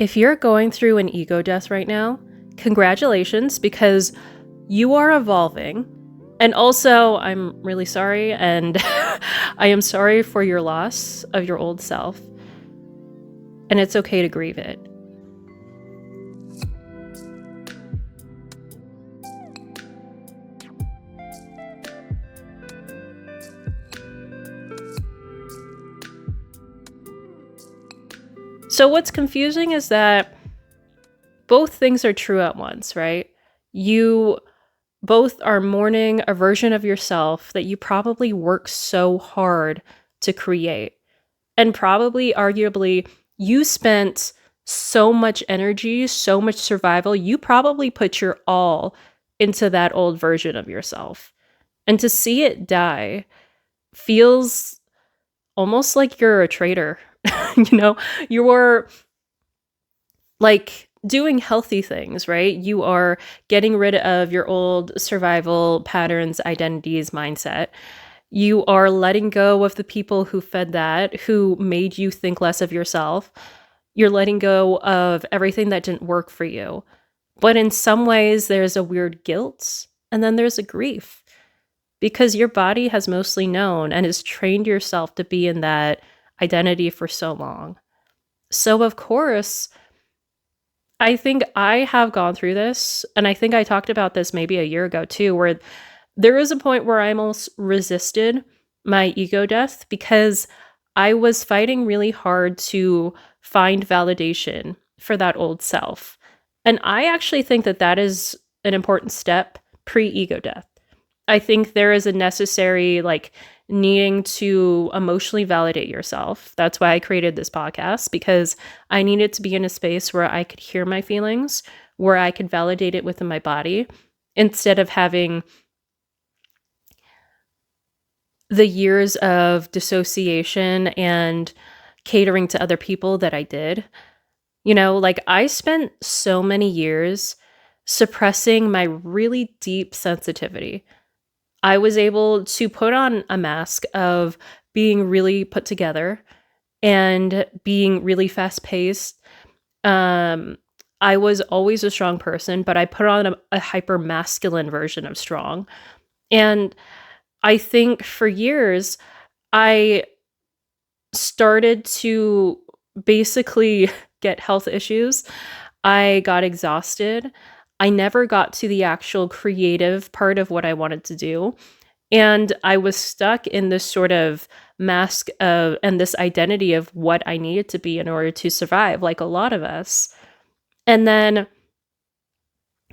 If you're going through an ego death right now, congratulations, because you are evolving. And also, I'm really sorry, and I am sorry for your loss of your old self. And it's okay to grieve it. So what's confusing is that both things are true at once, right? You both are mourning a version of yourself that you probably worked so hard to create. And probably, arguably, you spent so much energy, so much survival. You probably put your all into that old version of yourself. And to see it die feels almost like you're a traitor. You're like doing healthy things, right? You are getting rid of your old survival patterns, identities, mindset. You are letting go of the people who fed that, who made you think less of yourself. You're letting go of everything that didn't work for you. But in some ways, there's a weird guilt, and then there's a grief, because your body has mostly known and has trained yourself to be in that identity for so long. So, of course, I think I have gone through this, and I think I talked about this maybe a year ago too, where there was a point where I almost resisted my ego death because I was fighting really hard to find validation for that old self. And I actually think that that is an important step pre-ego death. I think there is a necessary, needing to emotionally validate yourself. That's why I created this podcast, because I needed to be in a space where I could hear my feelings, where I could validate it within my body, instead of having the years of dissociation and catering to other people that I did. I spent so many years suppressing my really deep sensitivity. I was able to put on a mask of being really put together and being really fast paced. I was always a strong person, but I put on a hyper masculine version of strong. And I think for years, I started to basically get health issues. I got exhausted. I never got to the actual creative part of what I wanted to do. And I was stuck in this sort of mask of, and this identity of what I needed to be in order to survive, like a lot of us. And then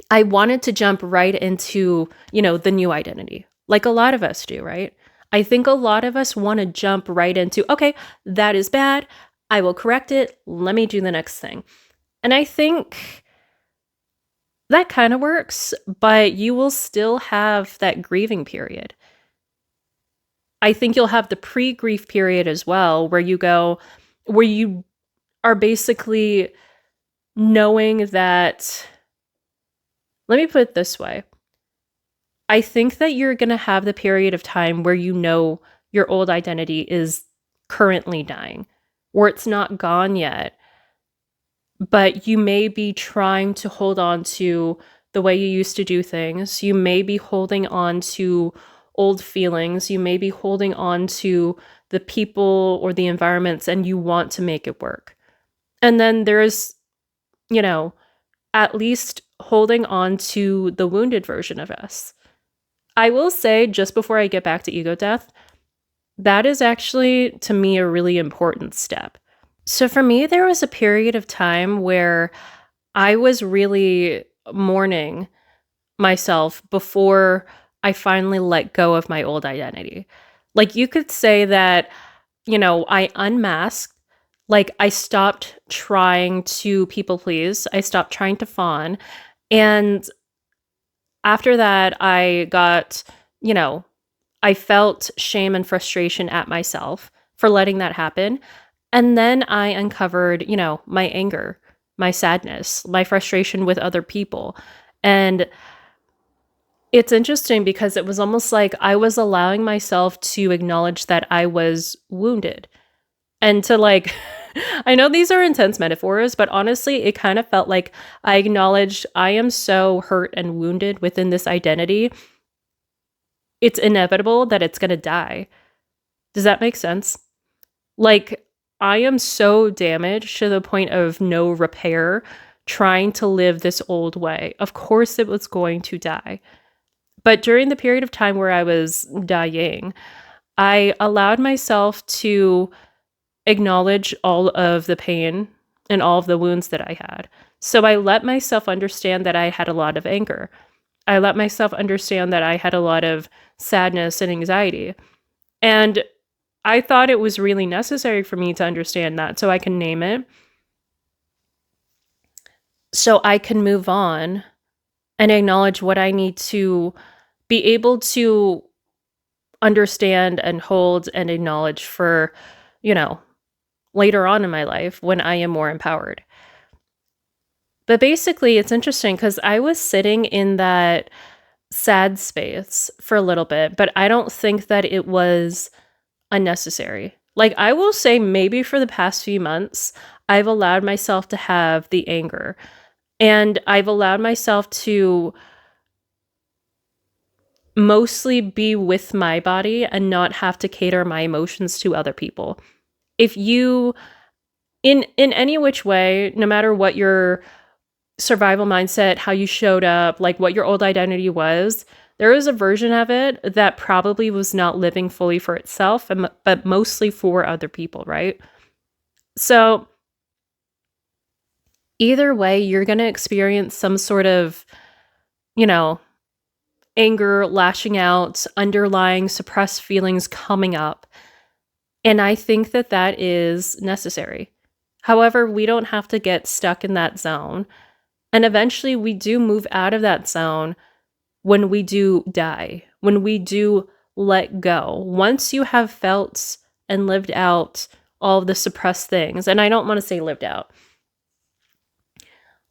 I wanted to jump right into, the new identity, like a lot of us do, right? I think a lot of us want to jump right into, okay, that is bad. I will correct it. Let me do the next thing. And I think that kind of works, but you will still have that grieving period. I think you'll have the pre-grief period as well, where you are basically knowing that, let me put it this way. I think that you're going to have the period of time where your old identity is currently dying, or it's not gone yet, but you may be trying to hold on to the way you used to do things. You may be holding on to old feelings. You may be holding on to the people or the environments, and you want to make it work. And then there's, at least holding on to the wounded version of us. I will say, just before I get back to ego death, that is actually, to me, a really important step. So for me, there was a period of time where I was really mourning myself before I finally let go of my old identity. Like, you could say that, I unmasked, I stopped trying to people please. I stopped trying to fawn. And after that, I got, I felt shame and frustration at myself for letting that happen. And then I uncovered, my anger, my sadness, my frustration with other people. And it's interesting because it was almost like I was allowing myself to acknowledge that I was wounded and to I know these are intense metaphors, but honestly, it kind of felt like I acknowledged I am so hurt and wounded within this identity. It's inevitable that it's going to die. Does that make sense? Like, I am so damaged to the point of no repair trying to live this old way. Of course, it was going to die. But during the period of time where I was dying, I allowed myself to acknowledge all of the pain and all of the wounds that I had. So I let myself understand that I had a lot of anger. I let myself understand that I had a lot of sadness and anxiety. And I thought it was really necessary for me to understand that so I can name it, so I can move on and acknowledge what I need to be able to understand and hold and acknowledge for, later on in my life when I am more empowered. But basically, it's interesting because I was sitting in that sad space for a little bit, but I don't think that it was unnecessary. Like, I will say maybe for the past few months, I've allowed myself to have the anger, and I've allowed myself to mostly be with my body and not have to cater my emotions to other people. If you, in any which way, no matter what your survival mindset, how you showed up, like what your old identity was, there is a version of it that probably was not living fully for itself, but mostly for other people, right? So either way, you're going to experience some sort of, anger, lashing out, underlying suppressed feelings coming up. And I think that that is necessary. However, we don't have to get stuck in that zone. And eventually we do move out of that zone when we do die, when we do let go. Once you have felt and lived out all of the suppressed things, and I don't want to say lived out.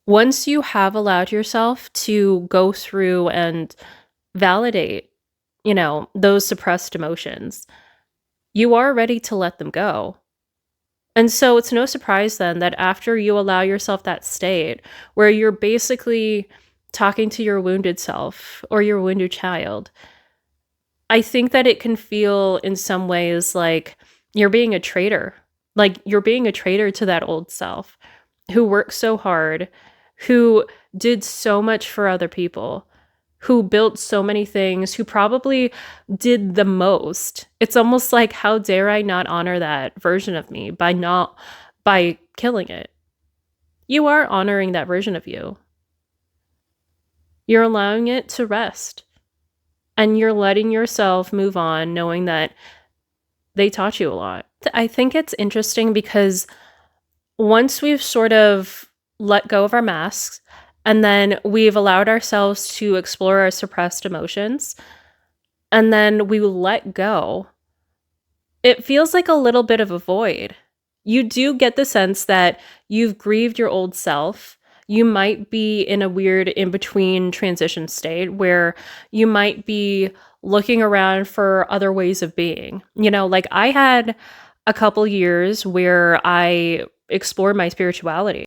Once you have allowed yourself to go through and validate, those suppressed emotions, you are ready to let them go. And so it's no surprise then that after you allow yourself that state where you're basically talking to your wounded self or your wounded child, I think that it can feel in some ways like you're being a traitor. Like you're being a traitor to that old self who worked so hard, who did so much for other people, who built so many things, who probably did the most. It's almost like, how dare I not honor that version of me by killing it? You are honoring that version of you. You're allowing it to rest. And you're letting yourself move on, knowing that they taught you a lot. I think it's interesting because once we've sort of let go of our masks, and then we've allowed ourselves to explore our suppressed emotions, and then we let go, it feels like a little bit of a void. You do get the sense that you've grieved your old self. You might be in a weird in-between transition state where you might be looking around for other ways of being. Like I had a couple years where I explored my spirituality.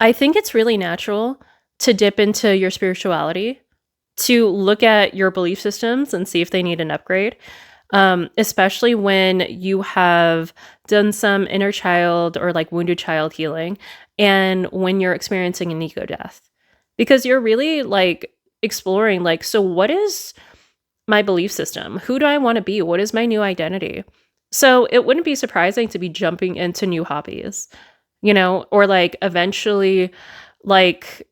I think it's really natural to dip into your spirituality, to look at your belief systems and see if they need an upgrade, especially when you have done some inner child or like wounded child healing and when you're experiencing an ego death. Because you're really like exploring like, so what is my belief system? Who do I want to be? What is my new identity? So it wouldn't be surprising to be jumping into new hobbies, or like eventually like,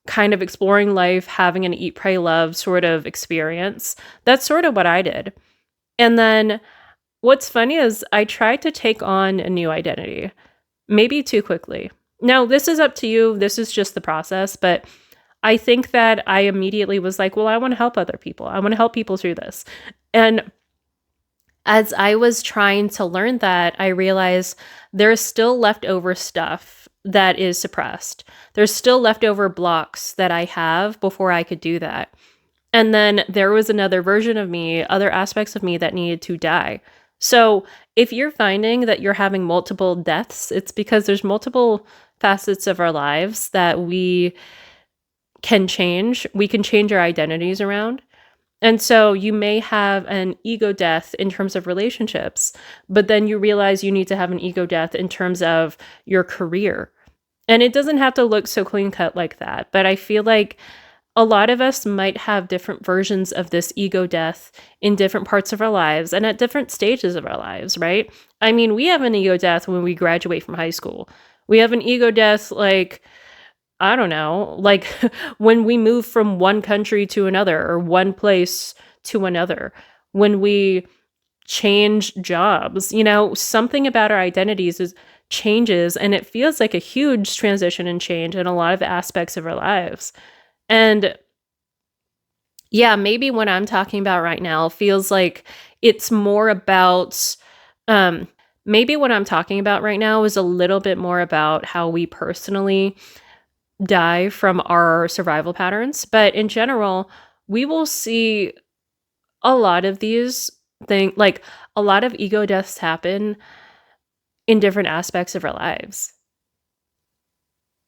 kind of exploring life, having an eat, pray, love sort of experience. That's sort of what I did. And then what's funny is I tried to take on a new identity, maybe too quickly. Now, this is up to you. This is just the process. But I think that I immediately was like, well, I want to help other people. I want to help people through this. And as I was trying to learn that, I realized there's still leftover stuff that is suppressed. There's still leftover blocks that I have before I could do that. And then there was another version of me, other aspects of me that needed to die. So if you're finding that you're having multiple deaths, it's because there's multiple facets of our lives that we can change. We can change our identities around. And so you may have an ego death in terms of relationships, but then you realize you need to have an ego death in terms of your career. And it doesn't have to look so clean cut like that. But I feel like a lot of us might have different versions of this ego death in different parts of our lives and at different stages of our lives, right? I mean, we have an ego death when we graduate from high school. We have an ego death, like, I don't know, like when we move from one country to another or one place to another, when we change jobs, something about our identities is changes, and it feels like a huge transition and change in a lot of aspects of our lives. And yeah, maybe what I'm talking about right now feels like it's more about, maybe what I'm talking about right now is a little bit more about how we personally die from our survival patterns. But in general, we will see a lot of these things, like a lot of ego deaths happen in different aspects of our lives.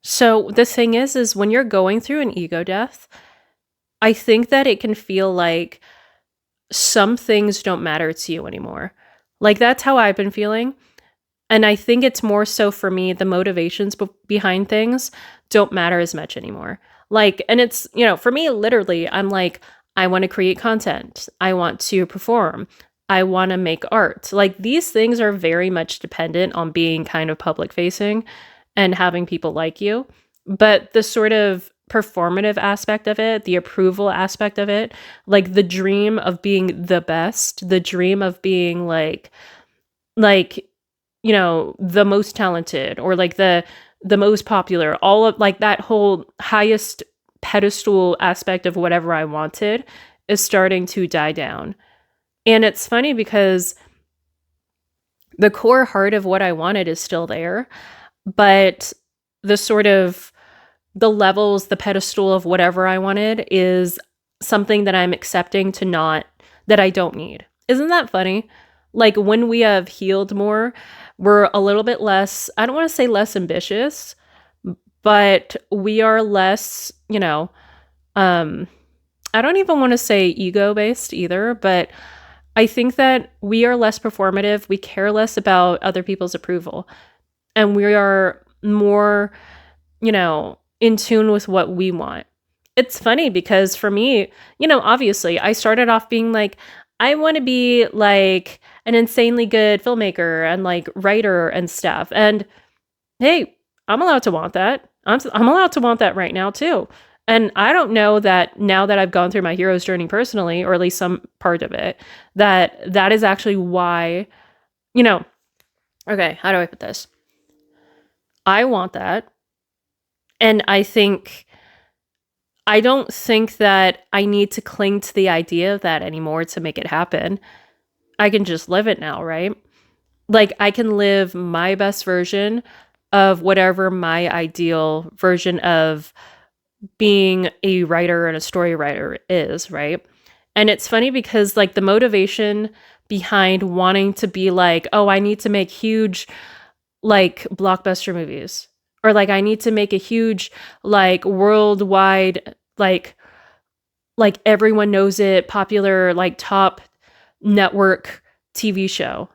So the thing is when you're going through an ego death, I think that it can feel like some things don't matter to you anymore. Like that's how I've been feeling. And I think it's more so for me, the motivations behind things don't matter as much anymore. Like, and it's, for me, literally, I'm like, I want to create content. I want to perform. I want to make art. Like these things are very much dependent on being kind of public facing and having people like you. But the sort of performative aspect of it, the approval aspect of it, like the dream of being the best, the dream of being like, the most talented or like the most popular, all of like that whole highest pedestal aspect of whatever I wanted is starting to die down. And it's funny because the core heart of what I wanted is still there, but the sort of the levels, the pedestal of whatever I wanted is something that I'm accepting that I don't need. Isn't that funny? Like when we have healed more, we're a little bit less, I don't want to say less ambitious, but we are less, I don't even want to say ego based either, but I think that we are less performative. We care less about other people's approval. And we are more, in tune with what we want. It's funny because for me, obviously I started off being like, I want to be like an insanely good filmmaker and like writer and stuff. And hey, I'm allowed to want that. I'm allowed to want that right now too. And I don't know that now that I've gone through my hero's journey personally, or at least some part of it, that is actually why, okay, how do I put this? I want that. And I don't think that I need to cling to the idea of that anymore to make it happen. I can just live it now, right? Like I can live my best version of whatever my ideal version of being a writer and a story writer is, right? And it's funny because like the motivation behind wanting to be like, oh, I need to make huge like blockbuster movies, or like I need to make a huge like worldwide like everyone knows it, popular like top network TV show.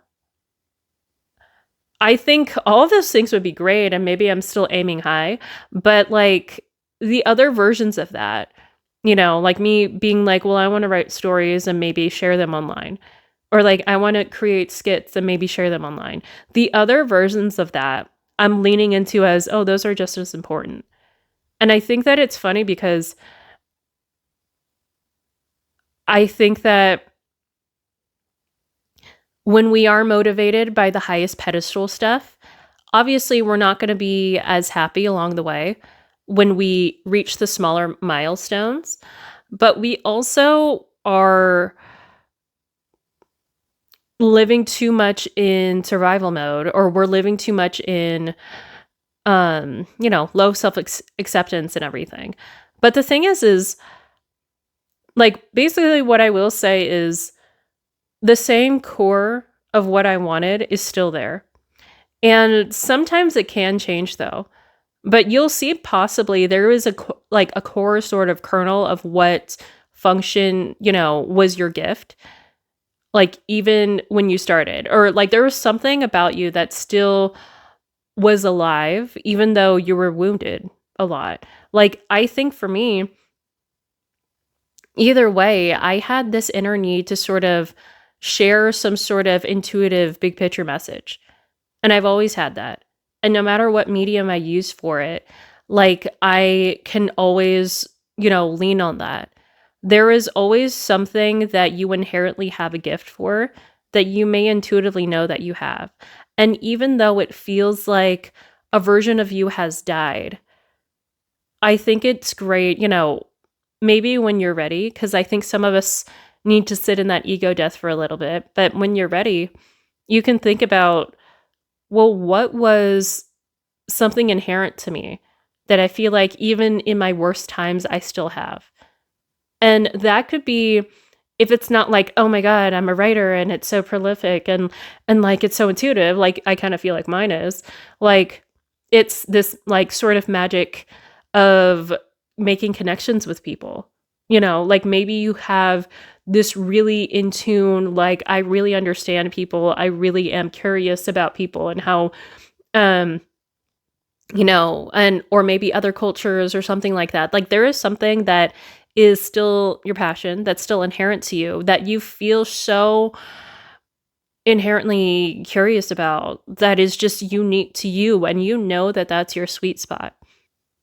I think all of those things would be great, and maybe I'm still aiming high, but like the other versions of that, like me being like, well, I want to write stories and maybe share them online, or like I want to create skits and maybe share them online. The other versions of that I'm leaning into as, oh, those are just as important. And I think that it's funny because I think that when we are motivated by the highest pedestal stuff, obviously we're not going to be as happy along the way when we reach the smaller milestones, but we also are living too much in survival mode, or we're living too much in low self-acceptance and everything. But the thing is like basically what I will say is the same core of what I wanted is still there. And sometimes it can change though. But you'll see possibly there is like a core sort of kernel of what function, was your gift. Like even when you started, or like there was something about you that still was alive, even though you were wounded a lot. Like I think for me, either way, I had this inner need to sort of share some sort of intuitive big picture message. And I've always had that. And no matter what medium I use for it, like I can always, lean on that. There is always something that you inherently have a gift for that you may intuitively know that you have. And even though it feels like a version of you has died, I think it's great, maybe when you're ready, because I think some of us need to sit in that ego death for a little bit. But when you're ready, you can think about, well, what was something inherent to me that I feel like even in my worst times, I still have? And that could be, if it's not like, oh my God, I'm a writer and it's so prolific and like it's so intuitive, like I kind of feel like mine is, like it's this like sort of magic of making connections with people. Like maybe you have this really in tune, like I really understand people. I really am curious about people and how, and or maybe other cultures or something like that. Like there is something that is still your passion, that's still inherent to you, that you feel so inherently curious about, that is just unique to you, and that that's your sweet spot.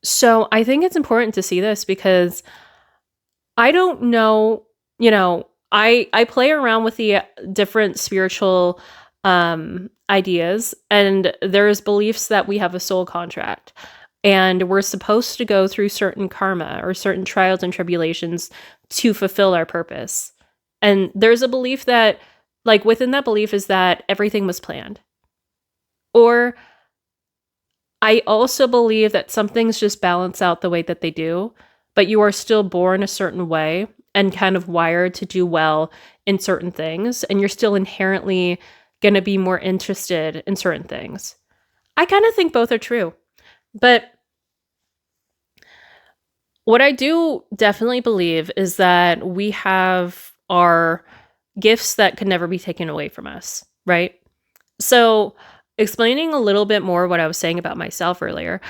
So I think it's important to see this because I don't know, I play around with the different spiritual ideas, and there's beliefs that we have a soul contract and we're supposed to go through certain karma or certain trials and tribulations to fulfill our purpose. And there's a belief that, like, within that belief is that everything was planned. Or I also believe that some things just balance out the way that they do, but you are still born a certain way and kind of wired to do well in certain things, and you're still inherently going to be more interested in certain things. I kind of think both are true. But what I do definitely believe is that we have our gifts that could never be taken away from us, right? So, explaining a little bit more what I was saying about myself earlier,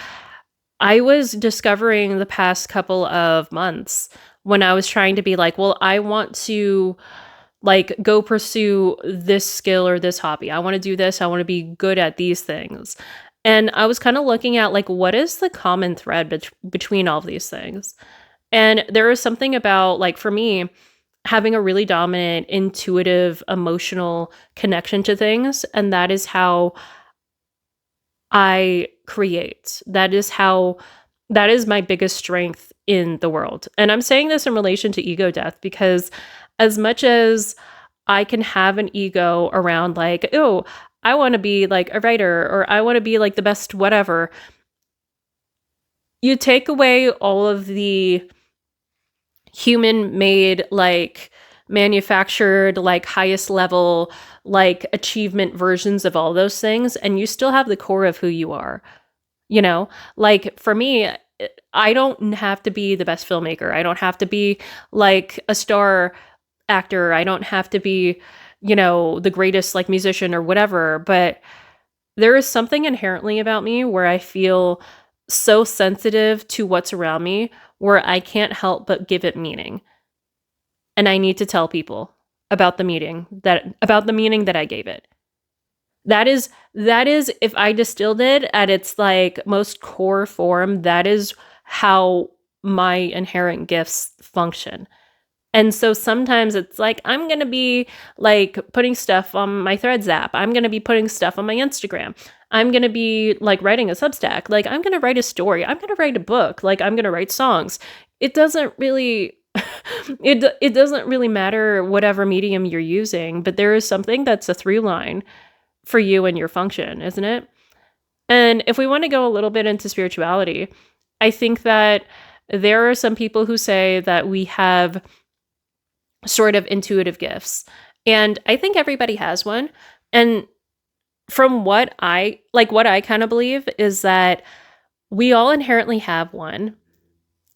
I was discovering the past couple of months when I was trying to be like, well, I want to like go pursue this skill or this hobby. I want to do this. I want to be good at these things. And I was kind of looking at like, what is the common thread between all of these things? And there is something about, like, for me, having a really dominant, intuitive, emotional connection to things. And that is how I create. That is my biggest strength in the world. And I'm saying this in relation to ego death because as much as I can have an ego around like, oh, I want to be like a writer or I want to be like the best whatever, you take away all of the human-made, like manufactured, like highest level, like achievement versions of all those things, and you still have the core of who you are. Like for me, I don't have to be the best filmmaker. I don't have to be like a star actor. I don't have to be, the greatest like musician or whatever, but there is something inherently about me where I feel so sensitive to what's around me where I can't help but give it meaning. And I need to tell people about the meaning that I gave it. That is if I distilled it at its like most core form, that is how my inherent gifts function. And so sometimes it's like, I'm going to be like putting stuff on my Threads app. I'm going to be putting stuff on my Instagram. I'm going to be like writing a Substack. Like I'm going to write a story. I'm going to write a book. Like I'm going to write songs. It doesn't really, it doesn't really matter whatever medium you're using, but there is something that's a through line for you and your function, isn't it? And if we want to go a little bit into spirituality, I think that there are some people who say that we have sort of intuitive gifts. And I think everybody has one. And from what I kind of believe is that we all inherently have one.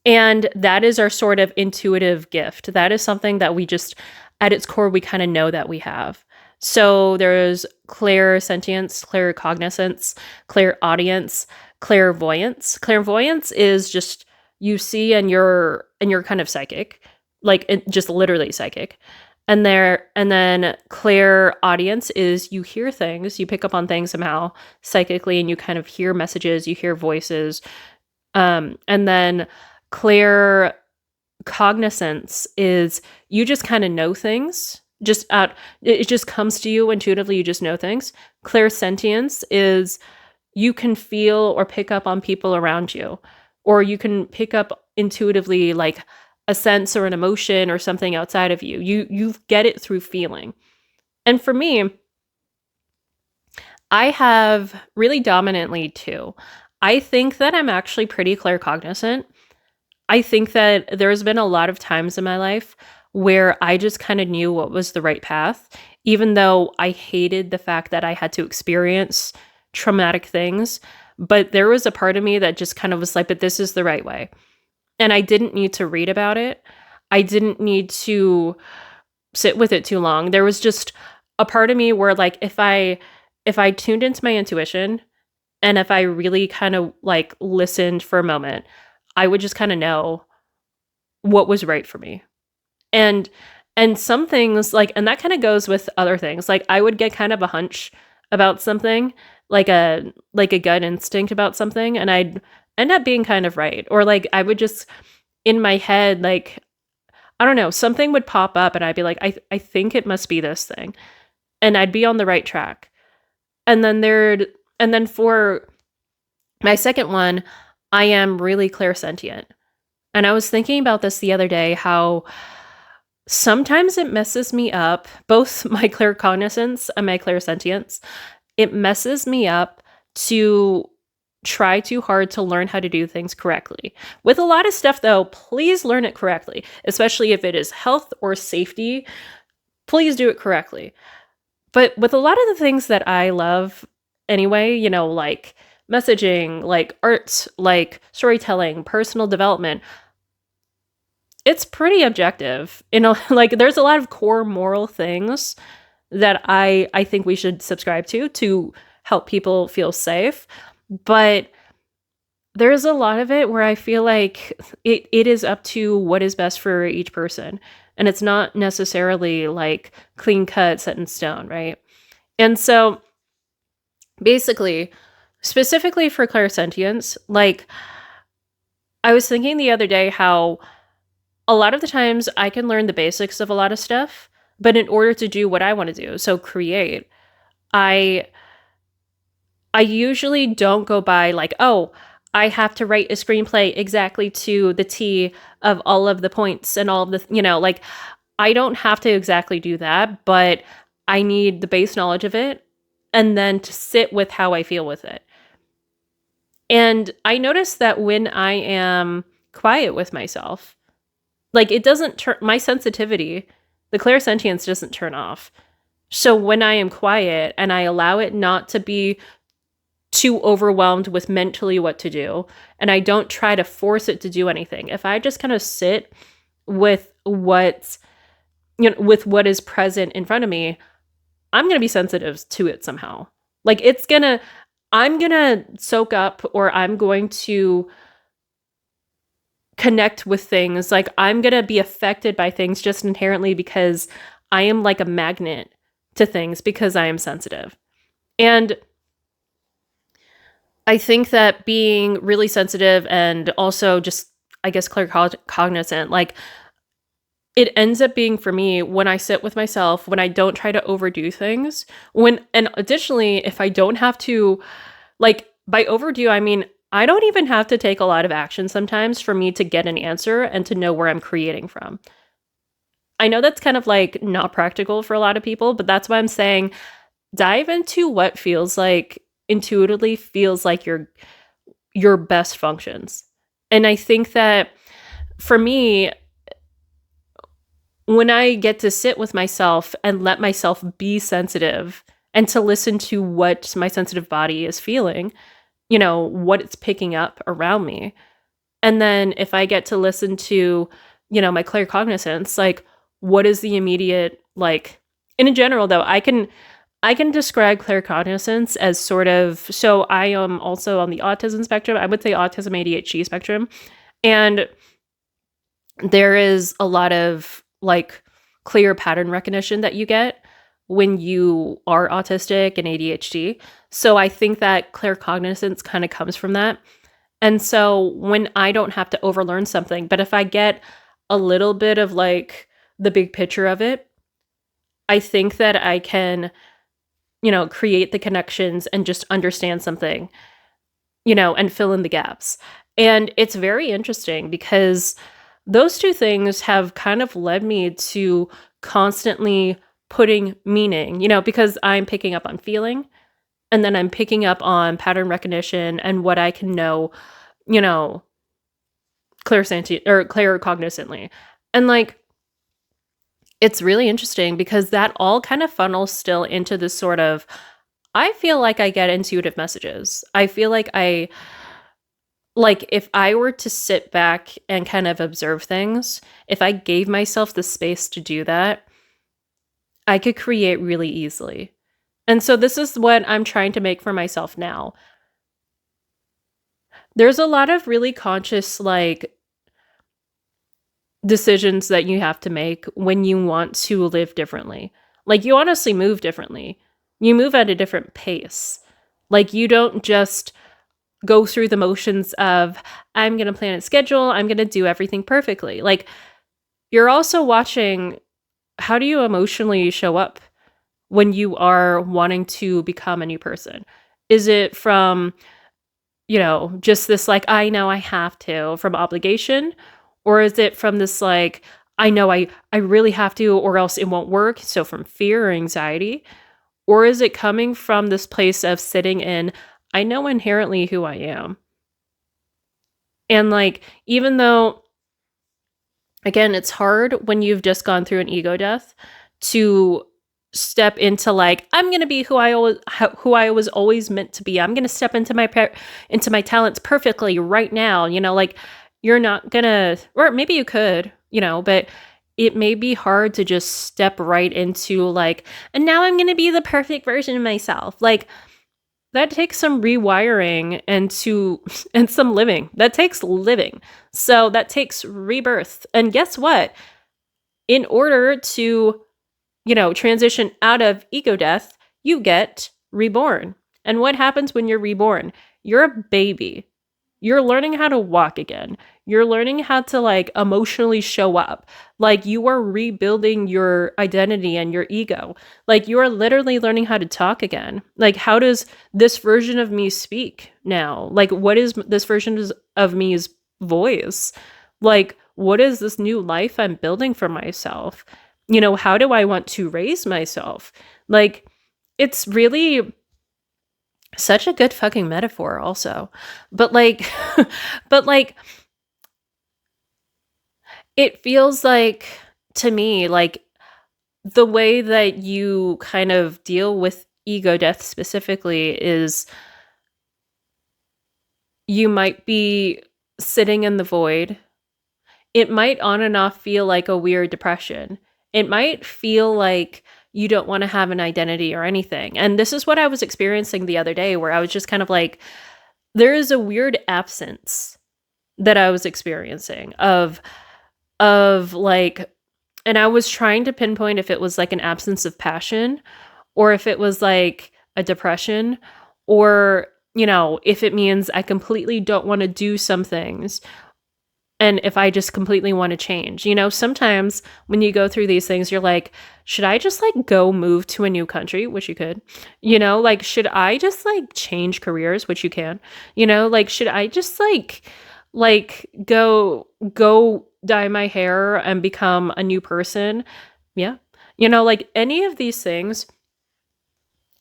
And that is our sort of intuitive gift. That is something that we just, at its core, we kind of know that we have. So there's clairsentience, claircognizance, clairaudience, clairvoyance. Clairvoyance is just you see and you're kind of psychic, like just literally psychic. And then clairaudience is you hear things, you pick up on things somehow psychically, and you kind of hear messages, you hear voices. And then claircognizance is you just kind of know things. It just comes to you intuitively, you just know things. Clairsentience is you can feel or pick up on people around you, or you can pick up intuitively like a sense or an emotion or something outside of you. You get it through feeling. And for me, I have really dominantly two. I think that I'm actually pretty claircognizant. I think that there's been a lot of times in my life where I just kind of knew what was the right path, even though I hated the fact that I had to experience traumatic things. But there was a part of me that just kind of was like, but this is the right way. And I didn't need to read about it. I didn't need to sit with it too long. There was just a part of me where like if I tuned into my intuition and if I really kind of like listened for a moment, I would just kind of know what was right for me. And some things like, and that kind of goes with other things. Like I would get kind of a hunch about something, like a gut instinct about something, and I'd end up being kind of right. Or like I would just in my head, like, I don't know, something would pop up and I'd be like, I think it must be this thing. And I'd be on the right track. And then for my second one, I am really clairsentient. And I was thinking about this the other day, how sometimes it messes me up, both my claircognizance and my clairsentience. It messes me up to try too hard to learn how to do things correctly. With a lot of stuff, though, please learn it correctly, especially if it is health or safety. Please do it correctly. But with a lot of the things that I love anyway, like messaging, like art, like storytelling, personal development, it's pretty objective. Like there's a lot of core moral things that I think we should subscribe to help people feel safe. But there's a lot of it where I feel like it is up to what is best for each person. And it's not necessarily like clean cut, set in stone, right? And so basically, specifically for clairsentience, like I was thinking the other day how a lot of the times I can learn the basics of a lot of stuff, but in order to do what I want to do, so create, I usually don't go by like, oh, I have to write a screenplay exactly to the T of all of the points and all of the, like I don't have to exactly do that, but I need the base knowledge of it and then to sit with how I feel with it. And I notice that when I am quiet with myself, like it doesn't turn, my sensitivity, the clairsentience doesn't turn off. So when I am quiet and I allow it not to be too overwhelmed with mentally what to do, and I don't try to force it to do anything, if I just kind of sit with with what is present in front of me, I'm going to be sensitive to it somehow. Like I'm going to soak up, or I'm going to connect with things. Like I'm going to be affected by things just inherently because I am like a magnet to things because I am sensitive. And I think that being really sensitive and also just, I guess, claircognizant, like it ends up being for me when I sit with myself, when I don't try to overdo things, and additionally, if I don't have to, like by overdo, I mean, I don't even have to take a lot of action sometimes for me to get an answer and to know where I'm creating from. I know that's kind of like not practical for a lot of people, but that's why I'm saying dive into what feels like intuitively feels like your best functions. And I think that for me, when I get to sit with myself and let myself be sensitive and to listen to what my sensitive body is feeling, what it's picking up around me. And then if I get to listen to, my claircognizance, like what is the immediate, like, and in general though, I can describe claircognizance as sort of, so I am also on the autism spectrum. I would say autism ADHD spectrum. And there is a lot of like clear pattern recognition that you get when you are autistic and ADHD. So I think that claircognizance kind of comes from that. And so when I don't have to overlearn something, but if I get a little bit of like the big picture of it, I think that I can, create the connections and just understand something, and fill in the gaps. And it's very interesting because those two things have kind of led me to constantly putting meaning, because I'm picking up on feeling and then I'm picking up on pattern recognition and what I can know, claircognizantly. And like, it's really interesting because that all kind of funnels still into this sort of, I feel like I get intuitive messages. I feel like if I were to sit back and kind of observe things, if I gave myself the space to do that, I could create really easily. And so this is what I'm trying to make for myself now. There's a lot of really conscious, like, decisions that you have to make when you want to live differently. Like, you honestly move differently. You move at a different pace. Like, you don't just go through the motions of, I'm going to plan a schedule, I'm going to do everything perfectly. Like, you're also watching, how do you emotionally show up when you are wanting to become a new person? Is it from, just this like, I know I have to, from obligation? Or is it from this like, I know I really have to or else it won't work, so from fear or anxiety? Or is it coming from this place of sitting in, I know inherently who I am? And like, even though, again, it's hard when you've just gone through an ego death to step into like, I'm going to be who I was always meant to be. I'm going to step into my talents perfectly right now. Like, you're not going to, or maybe you could, but it may be hard to just step right into like, and now I'm going to be the perfect version of myself. Like, that takes some rewiring and some living. That takes living. So that takes rebirth. And guess what? In order to, transition out of ego death, you get reborn. And what happens when you're reborn? You're a baby. You're learning how to walk again. You're learning how to like emotionally show up. Like, you are rebuilding your identity and your ego. Like, you are literally learning how to talk again. Like, how does this version of me speak now? Like, what is this version of me's voice? Like, what is this new life I'm building for myself? How do I want to raise myself? Like, it's really such a good fucking metaphor also. But like, but like, it feels like, to me, like the way that you kind of deal with ego death specifically is you might be sitting in the void. It might on and off feel like a weird depression. It might feel like you don't want to have an identity or anything. And this is what I was experiencing the other day, where I was just kind of like, there is a weird absence that I was experiencing of like, and I was trying to pinpoint if it was like an absence of passion or if it was like a depression, or, if it means I completely don't want to do some things. And if I just completely want to change, sometimes when you go through these things, you're like, should I just like go move to a new country, which you could, like, should I just like change careers, which you can, like, should I just like go dye my hair and become a new person? Yeah. Like any of these things,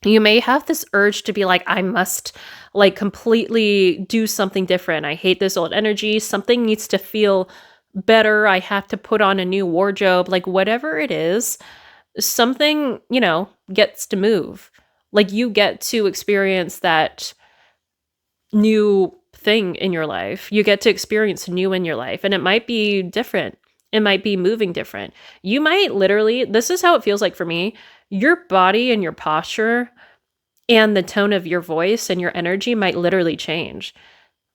you may have this urge to be like, I must like completely do something different. I hate this old energy. Something needs to feel better. I have to put on a new wardrobe, like whatever it is, something, gets to move. Like, you get to experience that new thing in your life. You get to experience new in your life, and it might be different. It might be moving different. You might literally, this is how it feels like for me. Your body and your posture and the tone of your voice and your energy might literally change.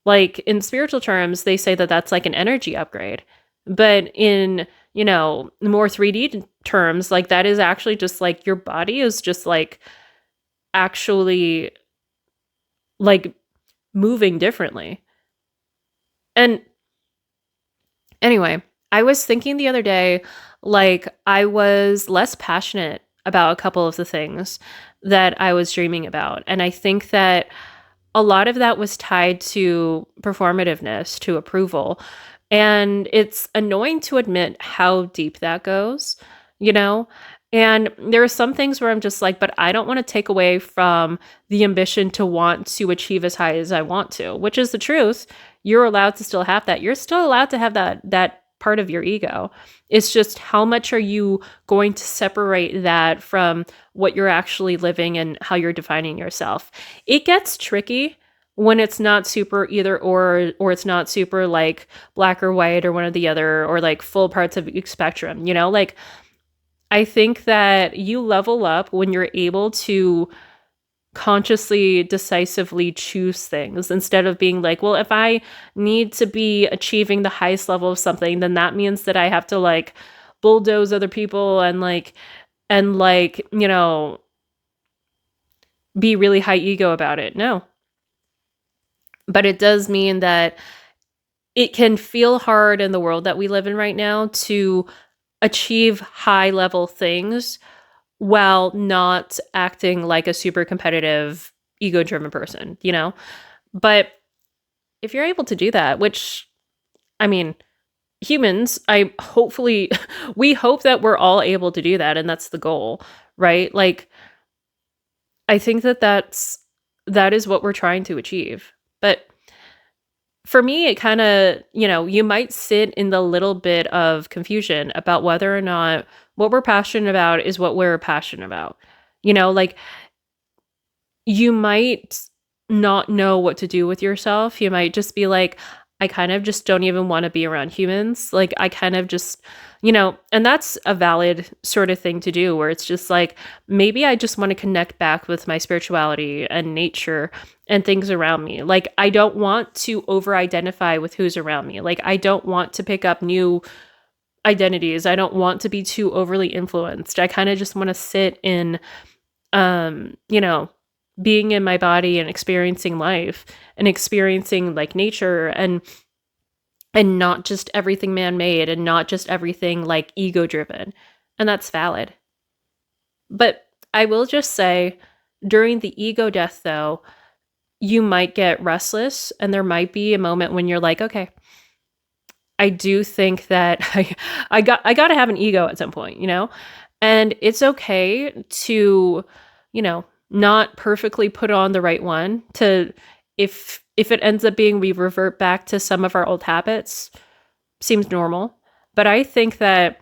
Like, in spiritual terms, they say that that's like an energy upgrade. But in, more 3D terms, like, that is actually just like your body is just like actually like moving differently. And anyway, I was thinking the other day, like, I was less passionate about a couple of the things that I was dreaming about. And I think that a lot of that was tied to performativeness, to approval. And it's annoying to admit how deep that goes, you know? And there are some things where I'm just like, but I don't want to take away from the ambition to want to achieve as high as I want to, which is the truth. You're allowed to still have that. You're still allowed to have that part of your ego. It's just, how much are you going to separate that from what you're actually living and how you're defining yourself? It gets tricky when it's not super either or it's not super like black or white or one or the other, or like full parts of each spectrum, like, I think that you level up when you're able to consciously, decisively choose things instead of being like, well, if I need to be achieving the highest level of something, then that means that I have to like bulldoze other people and be really high ego about it. No. But it does mean that it can feel hard in the world that we live in right now to achieve high level things while not acting like a super competitive, ego driven person, But if you're able to do that, which, I mean, humans, we hope that we're all able to do that, and that's the goal, right? Like, I think that is what we're trying to achieve. But for me, it kind of, you might sit in the little bit of confusion about whether or not what we're passionate about is what we're passionate about. Like, you might not know what to do with yourself. You might just be like, I kind of just don't even want to be around humans. Like, I kind of just, and that's a valid sort of thing to do, where it's just like, maybe I just want to connect back with my spirituality and nature and things around me. Like, I don't want to over-identify with who's around me. Like, I don't want to pick up new identities. I don't want to be too overly influenced. I kind of just want to sit in, being in my body and experiencing life and experiencing like nature and not just everything man-made and not just everything like ego-driven. And that's valid. But I will just say, during the ego death though, you might get restless, and there might be a moment when you're like, okay, I do think that I got to have an ego at some point, and it's okay to, not perfectly put on the right one. To, if it ends up being we revert back to some of our old habits, seems normal. But I think that,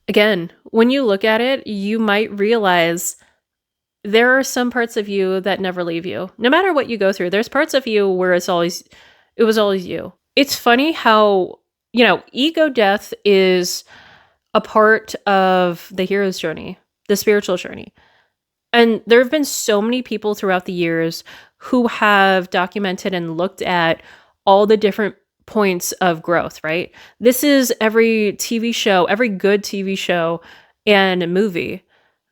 again, when you look at it, you might realize there are some parts of you that never leave you. No matter what you go through, there's parts of you where it was always you. It's funny how, ego death is a part of the hero's journey, the spiritual journey. And there have been so many people throughout the years who have documented and looked at all the different points of growth, right? This is every TV show, every good TV show and movie.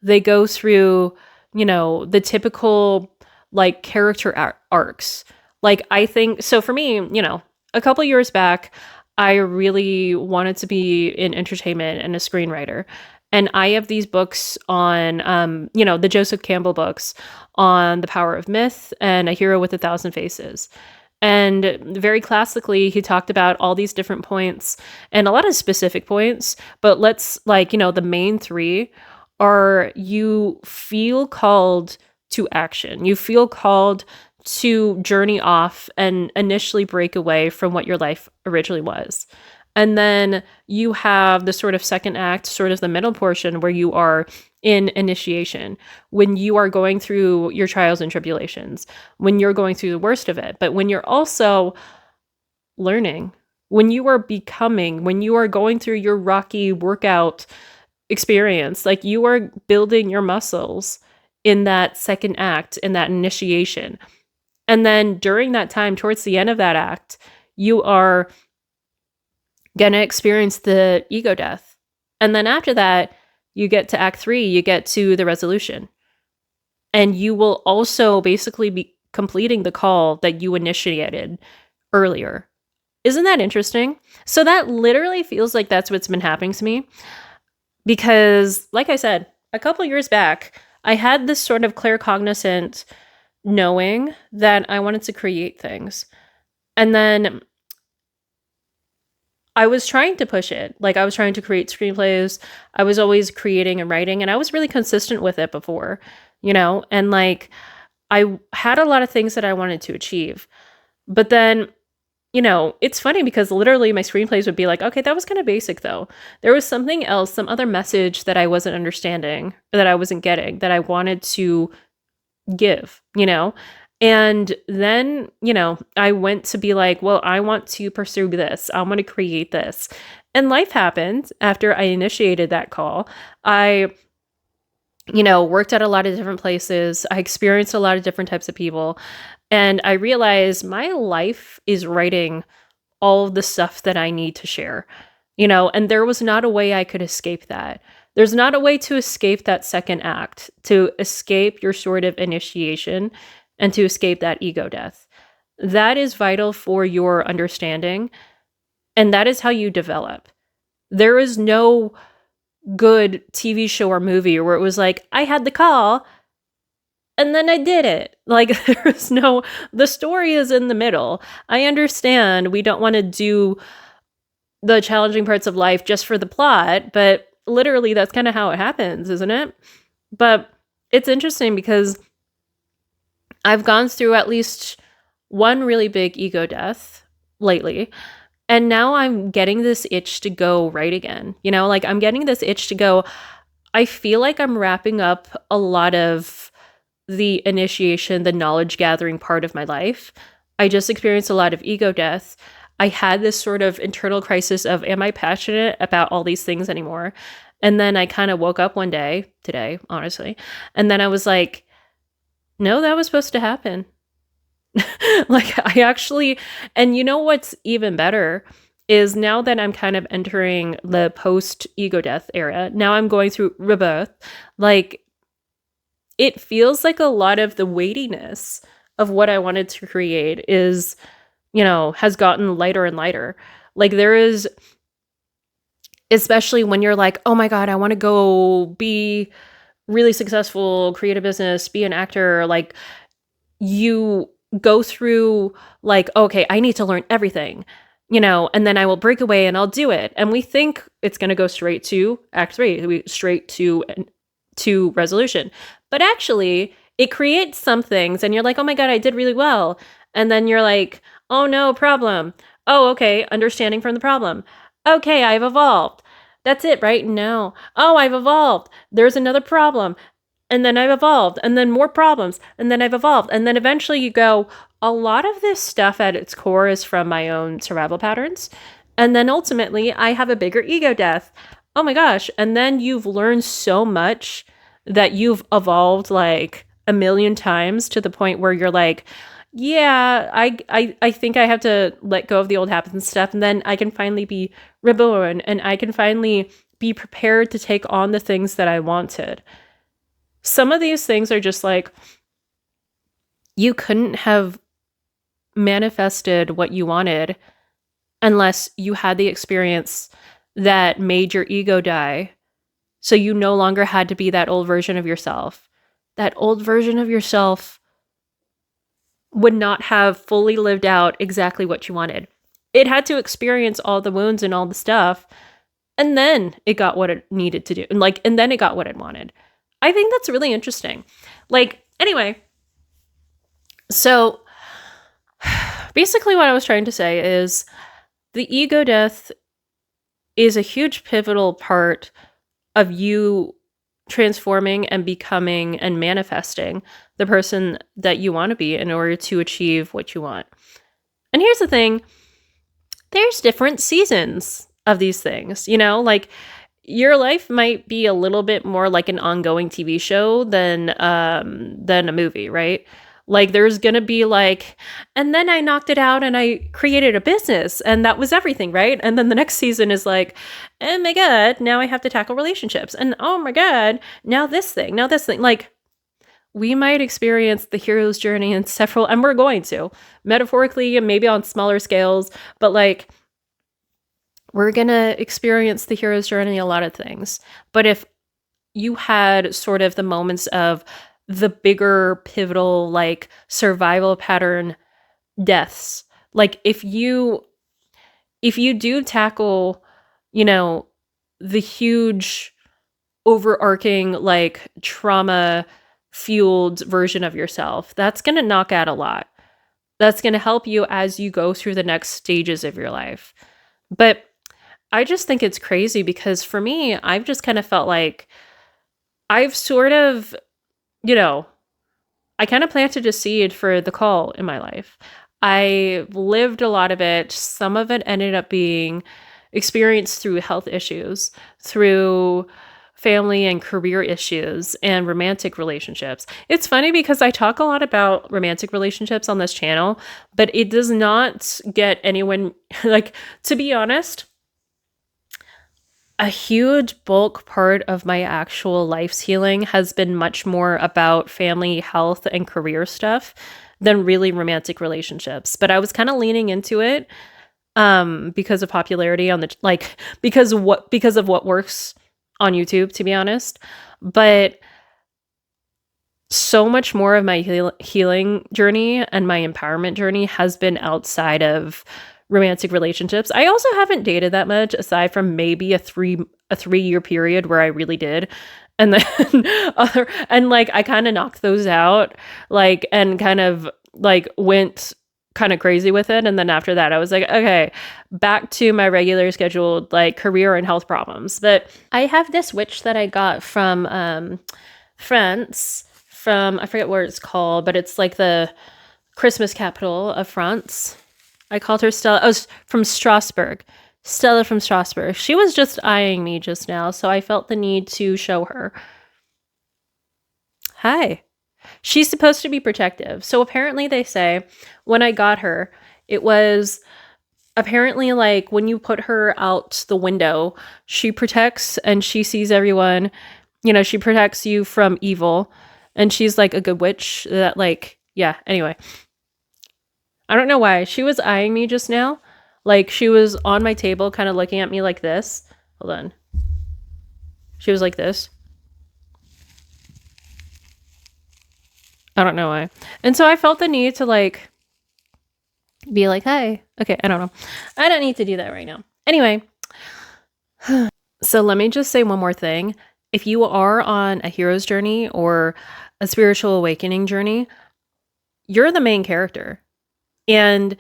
They go through, the typical like character arcs. Like, I think, so for me, a couple years back, I really wanted to be in entertainment and a screenwriter. And I have these books on, the Joseph Campbell books on the power of myth and A Hero with a Thousand Faces. And very classically, he talked about all these different points and a lot of specific points. But let's the main three are, you feel called to action. You feel called to journey off and initially break away from what your life originally was. And then you have the sort of second act, sort of the middle portion, where you are in initiation, when you are going through your trials and tribulations, when you're going through the worst of it, but when you're also learning, when you are becoming, when you are going through your rocky workout experience, like you are building your muscles in that second act, in that initiation. And then during that time, towards the end of that act, you are going to experience the ego death. And then after that, you get to act 3, you get to the resolution. And you will also basically be completing the call that you initiated earlier. Isn't that interesting? So that literally feels like that's what's been happening to me. Because, like I said, a couple years back, I had this sort of claircognizant knowing that I wanted to create things. And then I was trying to push it. Like, I was trying to create screenplays. I was always creating and writing, and I was really consistent with it before, and like I had a lot of things that I wanted to achieve. But then, it's funny because literally my screenplays would be like, okay, that was kind of basic though. There was something else, some other message that I wasn't understanding, that I wasn't getting, that I wanted to give, And then, I went to be like, well, I want to pursue this. I want to create this. And life happened after I initiated that call. I, worked at a lot of different places. I experienced a lot of different types of people. And I realized my life is writing all of the stuff that I need to share, and there was not a way I could escape that. There's not a way to escape that second act, to escape your sort of initiation and to escape that ego death. That is vital for your understanding, and that is how you develop. There is no good TV show or movie where it was like, I had the call and then I did it. Like, there's no, the story is in the middle. I understand we don't want to do the challenging parts of life just for the plot, but literally that's kind of how it happens, isn't it? But it's interesting because I've gone through at least one really big ego death lately, and now I'm getting this itch to go right again. Like I'm getting this itch to go, I feel like I'm wrapping up a lot of the initiation, the knowledge gathering part of my life. I just experienced a lot of ego death. I had this sort of internal crisis of, am I passionate about all these things anymore? And then I kind of woke up one day, today, honestly, and then I was like, no, that was supposed to happen. Like I actually, and what's even better is now that I'm kind of entering the post-ego death era, now I'm going through rebirth, like it feels like a lot of the weightiness of what I wanted to create is, has gotten lighter and lighter. Like there is, especially when you're like, oh my God, I want to go be really successful, create a business, be an actor. Like you go through like, okay, I need to learn everything, and then I will break away and I'll do it. And we think it's going to go straight to act 3, straight to resolution. But actually, it creates some things and you're like, oh my God, I did really well. And then you're like, oh no, problem. Oh, okay, understanding from the problem. Okay, I've evolved. That's it, right? No. Oh, I've evolved. There's another problem. And then I've evolved. And then more problems. And then I've evolved. And then eventually you go, a lot of this stuff at its core is from my own survival patterns. And then ultimately, I have a bigger ego death. Oh my gosh. And then you've learned so much that you've evolved like a million times to the point where you're like, yeah, I think I have to let go of the old habits and stuff. And then I can finally be reborn and I can finally be prepared to take on the things that I wanted. Some of these things are just like, you couldn't have manifested what you wanted unless you had the experience that made your ego die. So you no longer had to be that old version of yourself. That old version of yourself would not have fully lived out exactly what you wanted. It had to experience all the wounds and all the stuff, and then it got what it needed to do. And then it got what it wanted. I think that's really interesting. Anyway, so basically what I was trying to say is the ego death is a huge pivotal part of you transforming and becoming and manifesting the person that you want to be in order to achieve what you want. And here's the thing, there's different seasons of these things, like your life might be a little bit more like an ongoing TV show than a movie, right? Like there's going to be like, and then I knocked it out and I created a business and that was everything, right? And then the next season is like, oh my God, now I have to tackle relationships. And oh my God, now this thing. Like we might experience the hero's journey in several, and we're going to, metaphorically and maybe on smaller scales, but like we're going to experience the hero's journey, a lot of things. But if you had sort of the moments of the bigger pivotal, like survival pattern deaths, like if you do tackle, the huge overarching, like trauma fueled version of yourself, that's going to knock out a lot. That's going to help you as you go through the next stages of your life. But I just think it's crazy because for me, I've just kind of felt like I've sort of, I kind of planted a seed for the call in my life. I lived a lot of it. Some of it ended up being experienced through health issues, through family and career issues, and romantic relationships. It's funny because I talk a lot about romantic relationships on this channel, but it does not get anyone, like, to be honest, a huge bulk part of my actual life's healing has been much more about family, health, and career stuff than really romantic relationships. But I was kind of leaning into it because of popularity on the, like, because of what works on YouTube, to be honest. But so much more of my healing journey and my empowerment journey has been outside of romantic relationships. I also haven't dated that much, aside from maybe a 3-year period where I really did. And then I kind of knocked those out, like, and kind of like went kind of crazy with it. And then after that, I was like, okay, back to my regular scheduled, like, career and health problems. But I have this witch that I got from France, I forget what it's called, but it's like the Christmas capital of France. I called her Stella. I was from Strasbourg. Stella from Strasbourg. She was just eyeing me just now, so I felt the need to show her. Hi. She's supposed to be protective. So apparently they say when I got her, it was apparently like when you put her out the window, she protects and she sees everyone. She protects you from evil. And she's like a good witch that, like, yeah, anyway. I don't know why. She was eyeing me just now. Like, she was on my table kind of looking at me like this. Hold on. She was like this. I don't know why. And so I felt the need to, like, be like, hi. Okay, I don't know. I don't need to do that right now. Anyway. So let me just say one more thing. If you are on a hero's journey or a spiritual awakening journey, you're the main character. And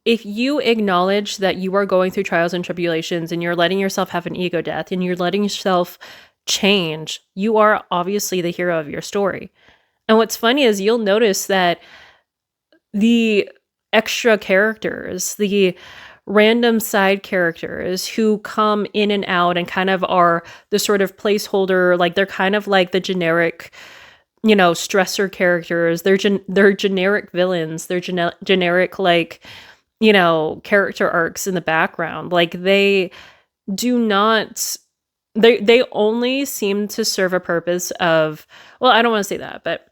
if you acknowledge that you are going through trials and tribulations and you're letting yourself have an ego death and you're letting yourself change, you are obviously the hero of your story. And what's funny is you'll notice that the extra characters, the random side characters who come in and out and kind of are the sort of placeholder, like they're kind of like the generic, stressor characters. They're generic villains. They're generic, like, character arcs in the background. Like they do not, they only seem to serve a purpose of, well, I don't want to say that, but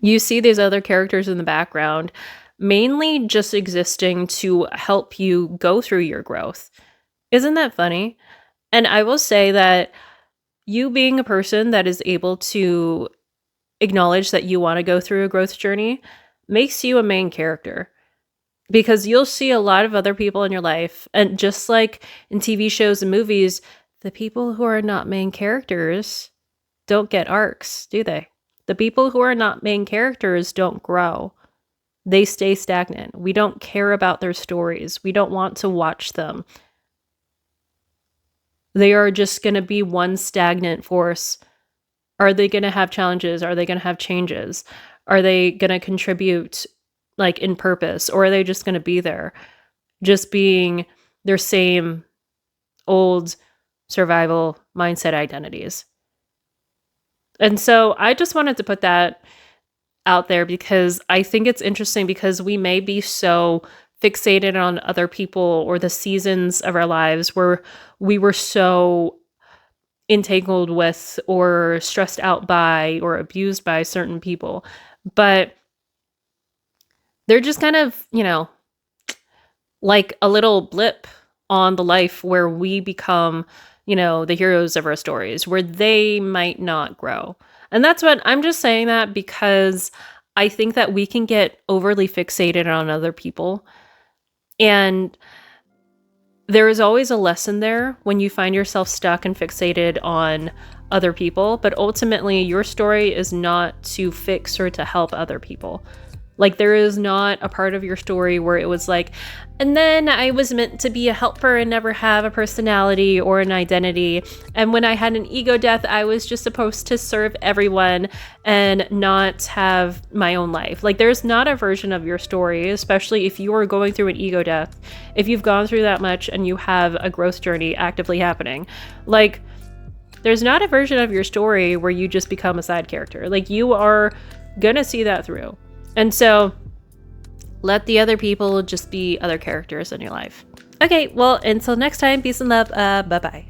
you see these other characters in the background mainly just existing to help you go through your growth. Isn't that funny? And I will say that you being a person that is able to acknowledge that you want to go through a growth journey makes you a main character, because you'll see a lot of other people in your life. And just like in TV shows and movies, the people who are not main characters don't get arcs, do they? The people who are not main characters don't grow. They stay stagnant. We don't care about their stories. We don't want to watch them. They are just going to be one stagnant force. Are they going to have challenges? Are they going to have changes? Are they going to contribute like in purpose? Or are they just going to be there, just being their same old survival mindset identities? And so I just wanted to put that out there because I think it's interesting, because we may be so fixated on other people or the seasons of our lives where we were so entangled with or stressed out by or abused by certain people. But they're just kind of, like a little blip on the life where we become, the heroes of our stories, where they might not grow. And that's what I'm just saying that because I think that we can get overly fixated on other people. And there is always a lesson there when you find yourself stuck and fixated on other people. But ultimately, your story is not to fix or to help other people. Like, there is not a part of your story where it was like, and then I was meant to be a helper and never have a personality or an identity. And when I had an ego death, I was just supposed to serve everyone and not have my own life. Like, there's not a version of your story, especially if you are going through an ego death, if you've gone through that much and you have a growth journey actively happening. Like, there's not a version of your story where you just become a side character. Like, you are gonna see that through. And so let the other people just be other characters in your life. Okay, well, until next time, peace and love. Bye-bye.